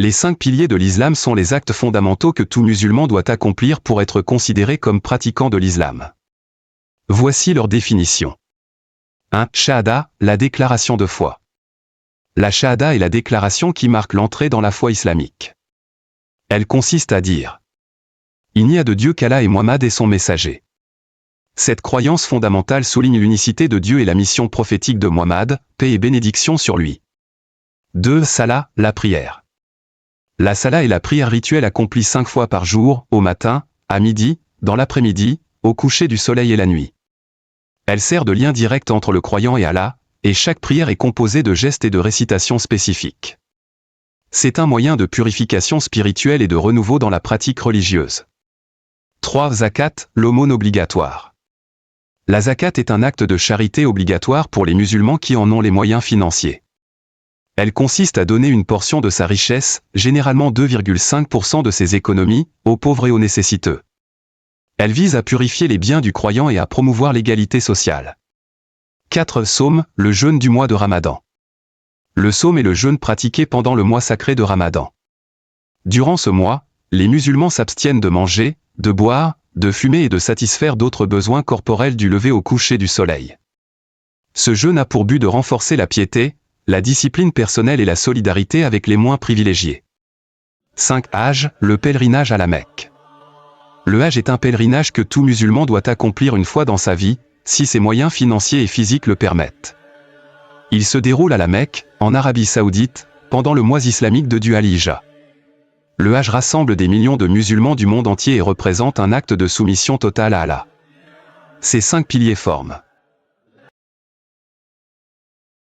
Les 5 piliers de l'islam sont les actes fondamentaux que tout musulman doit accomplir pour être considéré comme pratiquant de l'islam. Voici leur définition. 1. Shahada, la déclaration de foi. La shahada est la déclaration qui marque l'entrée dans la foi islamique. Elle consiste à dire « Il n'y a de Dieu qu'Allah et Muhammad est son messager ». Cette croyance fondamentale souligne l'unicité de Dieu et la mission prophétique de Muhammad, paix et bénédiction sur lui. 2. Salah, la prière. La salah est la prière rituelle accomplie 5 fois par jour, au matin, à midi, dans l'après-midi, au coucher du soleil et la nuit. Elle sert de lien direct entre le croyant et Allah, et chaque prière est composée de gestes et de récitations spécifiques. C'est un moyen de purification spirituelle et de renouveau dans la pratique religieuse. 3. Zakat, l'aumône obligatoire. La zakat est un acte de charité obligatoire pour les musulmans qui en ont les moyens financiers. Elle consiste à donner une portion de sa richesse, généralement 2,5% de ses économies, aux pauvres et aux nécessiteux. Elle vise à purifier les biens du croyant et à promouvoir l'égalité sociale. 4. Saum, le jeûne du mois de Ramadan. Le saum est le jeûne pratiqué pendant le mois sacré de Ramadan. Durant ce mois, les musulmans s'abstiennent de manger, de boire, de fumer et de satisfaire d'autres besoins corporels du lever au coucher du soleil. Ce jeûne a pour but de renforcer la piété, la discipline personnelle et la solidarité avec les moins privilégiés. 5. Hajj, le pèlerinage à la Mecque. Le Hajj est un pèlerinage que tout musulman doit accomplir une fois dans sa vie, si ses moyens financiers et physiques le permettent. Il se déroule à la Mecque, en Arabie Saoudite, pendant le mois islamique de Dhul-Hijjah. Le Hajj rassemble des millions de musulmans du monde entier et représente un acte de soumission totale à Allah. Ces 5 piliers forment